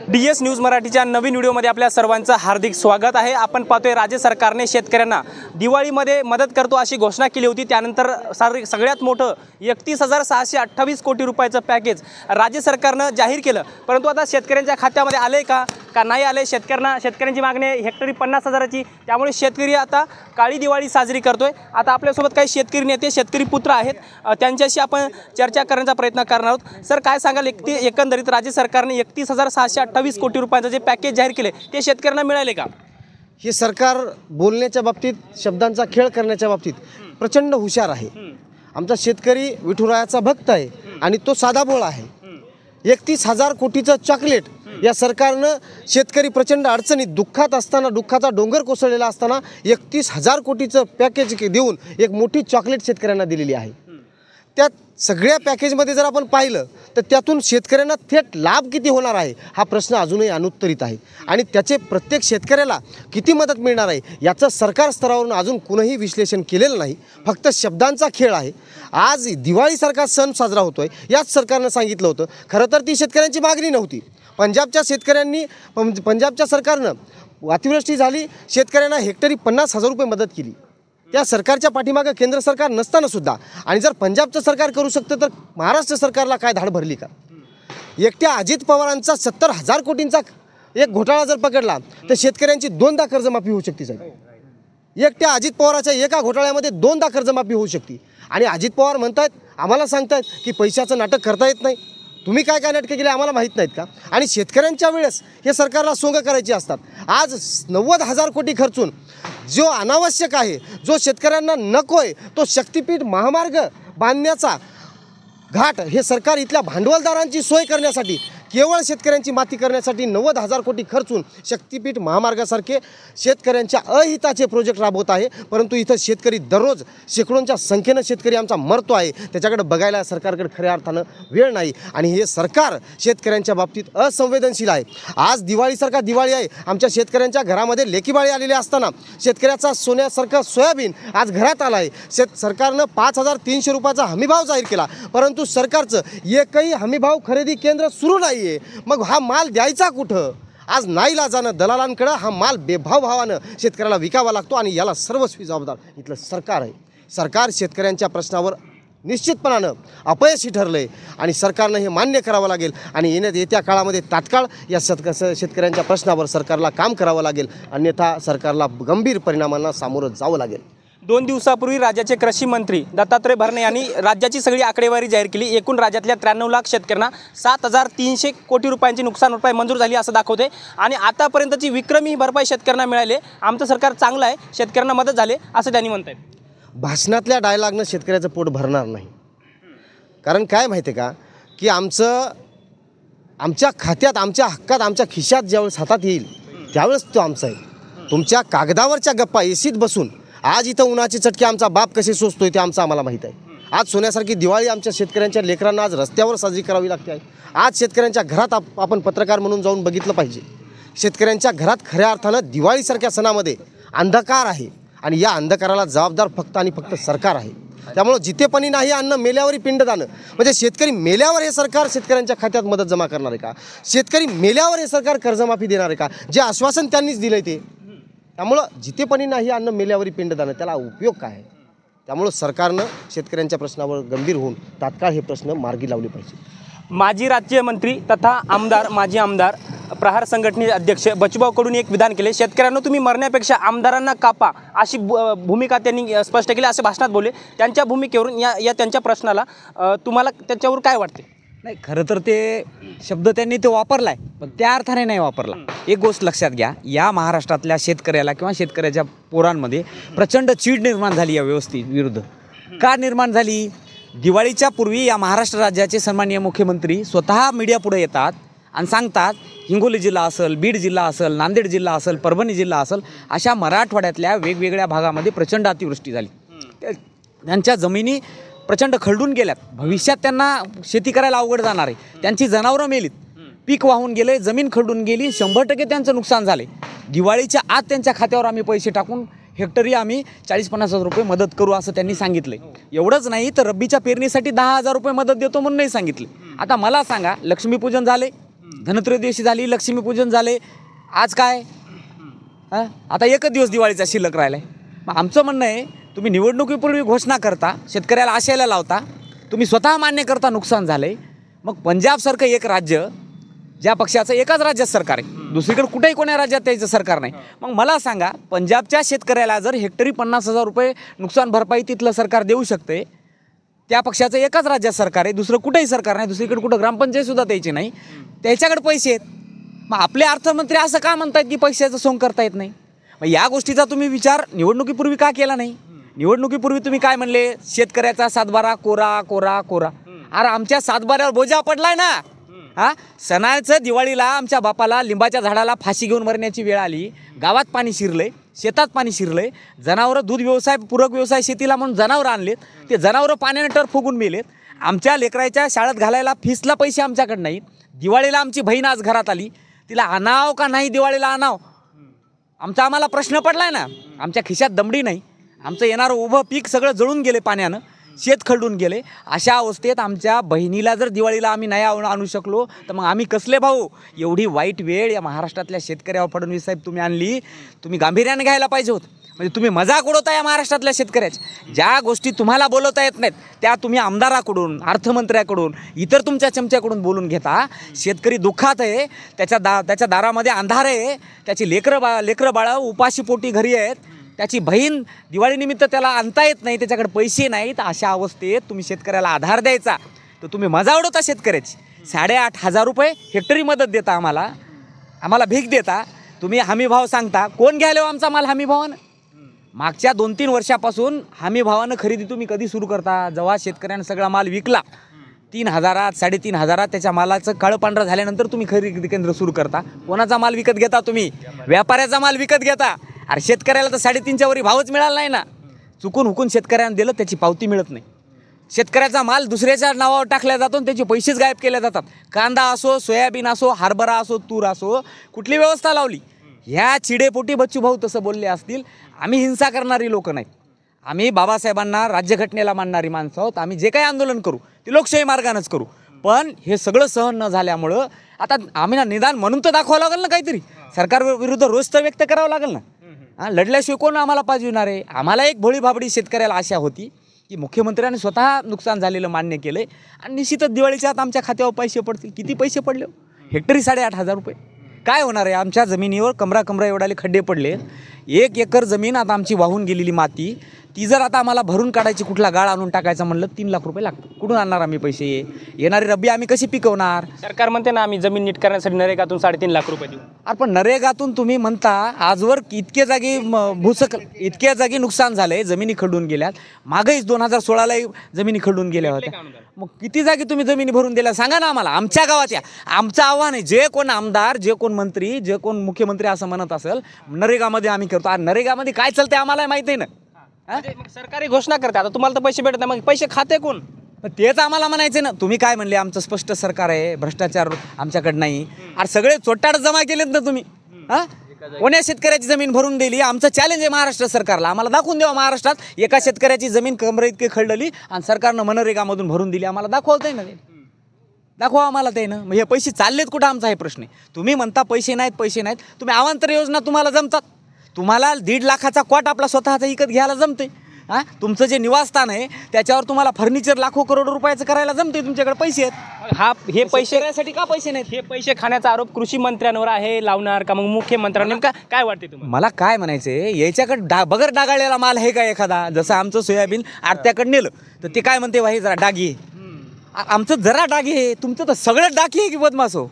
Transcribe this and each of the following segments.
DS news मराठीच्या नवीन व्हिडिओमध्ये आपल्या सर्वांचं हार्दिक स्वागत आहे। आपण पाहतोय राज्य सरकारने शेतकऱ्यांना दिवाळीमध्ये मदत करतो अशी घोषणा केली होती। त्यानंतर सगळ्यात मोठं 31,628 कोटी रुपयाचं पॅकेज राज्य सरकारने जाहीर केलं। परंतु आता शेतकऱ्यांच्या खात्यामध्ये आले का नाही आले? शेतकऱ्यांची मागणी हेक्टरी 50,000ची। त्यामुळे शेतकरी आता काळी दिवाळी साजरी करतोय। आता आपल्यासोबत काही शेतकरी नेते, शेतकरी पुत्र आहेत, त्यांच्याशी आपण चर्चा करण्याचा प्रयत्न करणार आहोत। सर, काय सांगाल, एकंदरीत राज्य सरकारने 31,628 कोटी रुपयाचं जे पॅकेज जाहीर केले ते शेतकऱ्यांना मिळाले का? हे सरकार बोलण्याच्या बाबतीत, शब्दांचा खेळ करण्याच्या बाबतीत प्रचंड हुशार आहे। आमचा शेतकरी विठुरायाचा भक्त आहे आणि तो साधाबोळा आहे। 31,000 कोटीचं चॉकलेट या सरकारनं शेतकरी प्रचंड अडचणीत, दुःखात असताना, दुःखाचा डोंगर कोसळलेला असताना 31,000 कोटीचं पॅकेज देऊन एक मोठी चॉकलेट शेतकऱ्यांना दिलेली आहे। त्यात सगळ्या पॅकेजमध्ये जर आपण पाहिलं तर त्यातून शेतकऱ्यांना थेट लाभ किती होणार आहे हा प्रश्न अजूनही अनुत्तरित आहे आणि त्याचे प्रत्येक शेतकऱ्याला किती मदत मिळणार आहे याचं सरकार स्तरावरून अजून कुणीही विश्लेषण केलेलं नाही। फक्त शब्दांचा खेळ आहे। आज दिवाळीसारखा सण साजरा होतोय, याच सरकारनं सांगितलं होतं। खरं तर ती शेतकऱ्यांची मागणी नव्हती। पंजाबच्या सरकारनं अतिवृष्टी झाली, शेतकऱ्यांना हेक्टरी 50,000 रुपये मदत केली। त्या सरकारच्या पाठीमागं केंद्र सरकार नसताना सुद्धा, आणि जर पंजाबचं सरकार करू शकतं तर महाराष्ट्र सरकारला काय धाड भरली का? एकट्या अजित पवारांचा 70,000 कोटींचा एक घोटाळा जर पकडला तर शेतकऱ्यांची 2दा कर्जमाफी होऊ शकते साहेब। एकट्या अजित पवाराच्या एका घोटाळ्यामध्ये 2दा कर्जमाफी होऊ शकते। आणि अजित पवार म्हणतात, आम्हाला सांगतात की पैशाचं नाटक करता येत नाही। तुम्ही काय काय नाटकं केली आम्हाला माहीत नाहीत का? आणि शेतकऱ्यांच्या वेळेस हे सरकारला सोंग करायची असतात। आज 90,000 कोटी खर्चून जो अनावश्यक आहे, जो शेतकऱ्यांना नको आहे, तो शक्तिपीठ महामार्ग बांधण्याचा घाट हे सरकार इथल्या भांडवलदारांची सोय करण्यासाठी, केवळ शेतकऱ्यांची माती करण्यासाठी 90,000 कोटी खर्चून शक्तिपीठ महामार्गासारखे शेतकऱ्यांच्या अहिताचे प्रोजेक्ट राबवत आहे। परंतु इथं शेतकरी दररोज शेकडोंच्या संख्येनं शेतकरी आमचा मरतो आहे, त्याच्याकडे बघायला सरकारकडे खऱ्या अर्थानं वेळ नाही। आणि हे सरकार शेतकऱ्यांच्या बाबतीत असंवेदनशील आहे। आज दिवाळीसारखा दिवाळी आहे, आमच्या शेतकऱ्यांच्या घरामध्ये लेकीबाळी आलेले असताना शेतकऱ्याचा सोन्यासारखा सोयाबीन आज घरात आला आहे। सरकारनं 5,300 रुपयाचा हमीभाव जाहीर केला, परंतु सरकारचं एकही हमीभाव खरेदी केंद्र सुरू नाही। मग हा माल द्यायचा कुठं? आज नाईलाजानं दलालांकडे हा माल बेभाव भावानं शेतकऱ्याला विकावा लागतो आणि याला सर्वस्वी जबाबदार इथलं सरकार आहे। सरकार शेतकऱ्यांच्या प्रश्नावर निश्चितपणानं अपयशी ठरलं आहे आणि सरकारनं हे मान्य करावं लागेल आणि येत्या काळामध्ये तात्काळ या शेतकऱ्यांच्या प्रश्नावर सरकारला काम करावं लागेल, अन्यथा सरकारला गंभीर परिणामांना सामोरं जावं लागेल। 2 दिवसापूर्वी राज्याचे कृषी मंत्री दत्तात्रय भरणे यांनी राज्याची सगळी आकडेवारी जाहीर केली। एकूण राज्यातल्या 93 लाख शेतकऱ्यांना 7,300 कोटी रुपयांची नुकसान भरपाई मंजूर झाली असं दाखवते आणि आतापर्यंतची विक्रमी भरपाई शेतकऱ्यांना मिळाली। आमचं सरकार चांगलं आहे, शेतकऱ्यांना मदत झाली असं त्यांनी म्हणतात। भाषणातल्या डायलॉगनं शेतकऱ्याचं पोट भरणार नाही। कारण काय माहिती आहे का, की आमच्या खात्यात, आमच्या हक्कात, आमच्या खिशात ज्यावेळेस हातात येईल त्यावेळेस तो आमचा आहे। तुमच्या कागदावरच्या गप्पा एसीत बसून आज इथं उन्हाचे चटके आमचा बाप कसे सोसतोय ते आम्हाला माहीत आहे। आज सोन्यासारखी दिवाळी आमच्या शेतकऱ्यांच्या लेकरांना आज रस्त्यावर साजरी करावी लागते आहे। आज शेतकऱ्यांच्या घरात आपण पत्रकार म्हणून जाऊन बघितलं पाहिजे। शेतकऱ्यांच्या घरात खऱ्या अर्थानं दिवाळीसारख्या सणामध्ये अंधकार आहे आणि या अंधकाराला जबाबदार फक्त आणि फक्त सरकार आहे। त्यामुळं जितेपणी नाही अन्न मेल्यावरही पिंडदान, म्हणजे शेतकरी मेल्यावर हे सरकार शेतकऱ्यांच्या खात्यात मदत जमा करणार आहे का? शेतकरी मेल्यावर हे सरकार कर्जमाफी देणार आहे का? जे आश्वासन त्यांनीच दिलं ते। त्यामुळं जितेपणी नाही अन्न मेल्यावरी पिंडदान, त्याला उपयोग काय आहे? त्यामुळं सरकारनं शेतकऱ्यांच्या प्रश्नावर गंभीर होऊन तात्काळ हे प्रश्न मार्गी लावले पाहिजे। माजी राज्यमंत्री तथा माजी आमदार प्रहार संघटनेचे अध्यक्ष बचूभाऊ कडून एक विधान केले, शेतकऱ्यांना तुम्ही मरण्यापेक्षा आमदारांना कापा अशी भूमिका त्यांनी स्पष्ट केली, असे भाषणात बोलले। त्यांच्या भूमिकेवरून या त्यांच्या प्रश्नाला तुम्हाला त्याच्यावर काय वाटते? नाही, खरं तर ते शब्द त्यांनी तो वापरला आहे, पण त्या अर्थाने नाही वापरला। एक गोष्ट लक्षात घ्या, या महाराष्ट्रातल्या शेतकऱ्याला किंवा शेतकऱ्याच्या पोरांमध्ये प्रचंड चीड निर्माण झाली या विरुद्ध। का निर्माण झाली? दिवाळीच्या पूर्वी या महाराष्ट्र राज्याचे सन्माननीय मुख्यमंत्री स्वतः मीडियापुढे येतात आणि सांगतात, हिंगोली जिल्हा असेल, बीड जिल्हा असेल, नांदेड जिल्हा असेल, परभणी जिल्हा असेल, अशा मराठवाड्यातल्या वेगवेगळ्या भागामध्ये प्रचंड अतिवृष्टी झाली। त्यांच्या जमिनी प्रचंड खरडून गेल्यात, भविष्यात त्यांना शेती करायला अवघड जाणार आहे। त्यांची जनावरं मेलीत, पीक वाहून गेले, जमीन खरडून गेली, 100% त्यांचं नुकसान झाले। दिवाळीच्या आत त्यांच्या खात्यावर आम्ही पैसे टाकून हेक्टरी आम्ही 40-50 हजार रुपये मदत करू असं त्यांनी सांगितलं। एवढंच नाही तर रब्बीच्या पेरणीसाठी 10,000 रुपये मदत देतो म्हणूनही सांगितले। आता मला सांगा, लक्ष्मीपूजन झाले, धनत्रयोदशी झाली, लक्ष्मीपूजन झाले, आज काय आता एकच दिवस दिवाळीचा शिल्लक राहिला आहे. मग आमचं म्हणणं आहे, तुम्ही निवडणुकीपूर्वी घोषणा करता, शेतकऱ्याला आशेला लावता, तुम्ही स्वतः मान्य करता नुकसान झालं आहे. मग पंजाबसारखं एक राज्य, ज्या पक्षाचं एकाच राज्यात सरकार आहे, दुसरीकडे कुठेही कोण्या राज्यात त्याचं सरकार नाही, मग मला सांगा, पंजाबच्या शेतकऱ्याला जर हेक्टरी 50,000 रुपये नुकसान भरपाई तिथलं सरकार देऊ शकते, त्या पक्षाचं एकाच राज्यात सरकार आहे, दुसरं कुठेही सरकार नाही, दुसरीकडे कुठं ग्रामपंचायतसुद्धा द्यायची नाही, त्याच्याकडे पैसे आहेत. मग आपले अर्थमंत्री असं का म्हणतात की पैशाचं सोंग करता येत नाही? मग या गोष्टीचा तुम्ही विचार निवडणुकीपूर्वी का केला नाही? निवडणुकीपूर्वी तुम्ही काय म्हणले, शेतकऱ्याचा सातबारा कोरा कोरा कोरा. अरे आमच्या सातबाऱ्यावर बोजा पडलाय ना. सणाचं दिवाळीला आमच्या बापाला लिंबाच्या झाडाला फाशी घेऊन मरण्याची वेळ आली, गावात पाणी शिरलंय, शेतात पाणी शिरलंय, जनावरं दूध व्यवसाय, पूरक व्यवसाय शेतीला म्हणून जनावरं आणलेत, ते जनावरं पाण्याने टर फुगून मेलेत. आमच्या लेकराच्या शाळेत घालायला फीसला पैसे आमच्याकडे नाहीत. दिवाळीला आमची बहीण आज घरात आली, तिला आणाव का नाही दिवाळीला आणाव, आम्हाला प्रश्न पडलाय ना. आमच्या खिशात दमडी नाही, आमचं येणारं उभं पीक सगळं जळून गेले पाण्यानं, शेत खरडून गेले. अशा अवस्थेत आमच्या बहिणीला जर दिवाळीला आम्ही नाही आणू शकलो तर मग आम्ही कसले भाऊ? एवढी वाईट वेळ या महाराष्ट्रातल्या शेतकऱ्यावर फडणवीस साहेब तुम्ही आणली, तुम्ही गांभीर्याने घ्यायला पाहिजे होतं. म्हणजे तुम्ही मजाक उडवता या महाराष्ट्रातल्या शेतकऱ्याची. ज्या गोष्टी तुम्हाला बोलवता येत नाहीत त्या तुम्ही आमदाराकडून, अर्थमंत्र्याकडून, इतर तुमच्या चमच्याकडून बोलून घेता. शेतकरी दुःखात आहे, त्याच्या दारामध्ये अंधार आहे, त्याची लेकरं बाळं उपाशीपोटी घरी आहेत, त्याची बहीण दिवाळीनिमित्त त्याला आणता येत नाही, त्याच्याकडे पैसे नाहीत. अशा अवस्थेत तुम्ही शेतकऱ्याला आधार द्यायचा तर तुम्ही मजा उडवता शेतकऱ्याची. 8,500 रुपये हेक्टरी मदत देता, आम्हाला भीक देता, तुम्ही हमी भाव सांगता. कोण घ्यायला आमचा माल हमी भावानं? मागच्या 2-3 वर्षापासून हमी भावानं खरेदी तुम्ही कधी सुरू करता? जेव्हा शेतकऱ्यानं सगळा माल विकला 3,000, 3,500, त्याच्या मालाचं काळं पांढरं झाल्यानंतर तुम्ही खरेदी केंद्र सुरू करता. कोणाचा माल विकत घेता तुम्ही? व्यापाऱ्याचा माल विकत घेता. अरे शेतकऱ्याला तर 3.5च्या वरी भावच मिळाला नाही ना. चुकून हुकून शेतकऱ्यानं दिलं, त्याची पावती मिळत नाही. शेतकऱ्याचा माल दुसऱ्याच्या नावावर टाकला जातो आणि त्याचे पैसेच गायब केले जातात. कांदा असो, सोयाबीन असो, हरभरा असो, तूर असो, कुठली व्यवस्था लावली? ह्या चिडेपोटी बच्चूभाऊ तसं बोलले असतील. आम्ही हिंसा करणारी लोक नाहीत, आम्ही बाबासाहेबांना, राज्यघटनेला मानणारी माणसं आहोत. आम्ही जे काही आंदोलन करू ते लोकशाही मार्गानंच करू. पण हे सगळं सहन न झाल्यामुळं आता आम्ही निदान म्हणून तर दाखवावं लागेल ना काहीतरी. सरकार विरुद्ध रोष तर व्यक्त करावं लागेल ना. लढल्याशिवाय कोण आम्हाला पाजविणार आहे? आम्हाला एक भोळी भाबडी शेतकऱ्याला आशा होती की मुख्यमंत्र्यांनी स्वतः नुकसान झालेलं मान्य केलं आहे आणि निश्चितच दिवाळीच्या आत आमच्या खात्यावर पैसे पडतील. किती पैसे पडले? हेक्टरी 8,500 रुपये. काय होणार आहे? आमच्या जमिनीवर कमरा एवढाले खड्डे पडले. 1 एकर जमीन आता आमची वाहून गेलेली माती, ती जर आता आम्हाला भरून काढायची, कुठला गाळ आणून टाकायचा म्हणलं 3 लाख रुपये लागतात. कुठून आणणार आम्ही पैसे? येणारी रब्बी आम्ही कशी पिकवणार? सरकार म्हणते ना आम्ही जमीन नीट करण्यासाठी नरेगातून 3.5 लाख रुपये देऊ. अरे पण नरेगातून तुम्ही म्हणता आजवर इतके जागी नुकसान झालंय, जमिनी खरडून गेल्यात. मागेच 2016ला जमिनी खरडून गेल्या होत्या. मग किती जागी तुम्ही जमिनी भरून दिल्या सांगा ना आम्हाला. आमच्या गावात या. आमचं आव्हान आहे, जे कोण आमदार, जे कोण मंत्री, जे कोण मुख्यमंत्री असं म्हणत असेल नरेगामध्ये आम्ही करतो. नरेगामध्ये काय चालते आम्हाला माहिती आहे ना. सरकारी घोषणा करते, आता तुम्हाला तर पैसे भेटत नाही, मग पैसे खाते कोण? तेच आम्हाला म्हणायचे ना. तुम्ही काय म्हणले, आमचं स्पष्ट सरकार आहे, भ्रष्टाचार आमच्याकडे नाही. अरे सगळे चोट्टाड जमा केलेत ना तुम्ही. कोण्या शेतकऱ्याची जमीन भरून दिली? आमचं चॅलेंज आहे महाराष्ट्र सरकारला. आम्हाला दाखवून द्यावं महाराष्ट्रात एका शेतकऱ्याची जमीन कमरे इतकी खरडली आणि सरकारनं मनरेगामधून भरून दिली. आम्हाला दाखवता ना, दाखवा आम्हाला ते ना. मग हे पैसे चाललेत कुठं आमचा हे प्रश्न आहे. तुम्ही म्हणता पैसे नाहीत. तुम्ही अवांतर योजना तुम्हाला जमतात. तुम्हाला 1.5 लाखाचा क्वाट आपला स्वतःचा विकत घ्यायला जमते. तुमचं जे निवासस्थान आहे त्याच्यावर तुम्हाला फर्निचर लाखो करोड रुपयाचं करायला जमते. तुमच्याकडे पैसे आहेत. हे पैसे यासाठी का पैसे नाहीत? हे पैसे खाण्याचा आरोप कृषी मंत्र्यांवर आहे, लावणार का मग मुख्यमंत्र्यांना? नेमका काय वाटते तुम्हाला? मला काय म्हणायचंय, याच्याकडे बगर डागाळलेला माल आहे का एखादा? जसं आमचं सोयाबीन आडत्याकडे नेलं तर ते काय म्हणते, भाई जरा डागी आहे. आमचं जरा डागी आहे, तुमचं तर सगळं डागी आहे की बदमाश हो.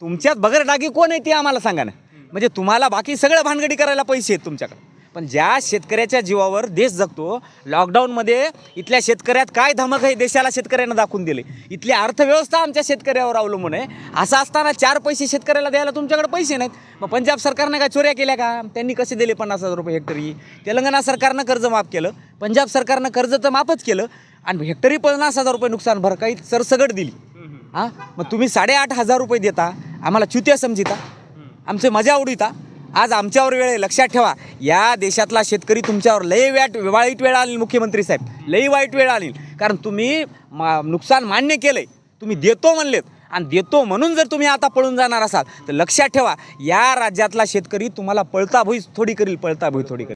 तुमच्यात बगर डागी कोण आहे ते आम्हाला सांगा ना. म्हणजे तुम्हाला बाकी सगळं भानगडी करायला पैसे आहेत तुमच्याकडे. पण ज्या शेतकऱ्याच्या जीवावर देश जगतो, लॉकडाऊनमध्ये इथल्या शेतकऱ्यात काय धमक आहे देशाला शेतकऱ्यांना दाखवून दिले. इथली अर्थव्यवस्था आमच्या शेतकऱ्यावर अवलंबून आहे. असं असताना 4 पैसे शेतकऱ्याला द्यायला तुमच्याकडे पैसे नाहीत. मग पंजाब सरकारनं काय चोऱ्या केल्या का? त्यांनी कसे दिले 50,000 रुपये हेक्टरी? तेलंगणा सरकारनं कर्ज माफ केलं, पंजाब सरकारनं कर्ज तर माफच केलं आणि हेक्टरी 50,000 रुपये नुकसान भरपाई सरसगट दिली. मग तुम्ही 8,500 रुपये देता, आम्हाला चुत्या समजिता, आमचे मजा उडीता. आज आमच्यावर वेळ आहे, लक्षात ठेवा. या देशातला शेतकरी तुमच्यावर लई वाईट वेळ आली मुख्यमंत्री साहेब, लई वाईट वेळ आली. कारण तुम्ही नुकसान मान्य केलंय, तुम्ही देतो म्हणलेत आणि देतो म्हणून जर तुम्ही आता पळून जाणार असाल तर लक्षात ठेवा, या राज्यातला शेतकरी तुम्हाला पळता भुई थोडी करील, पळता भुई थोडी करील.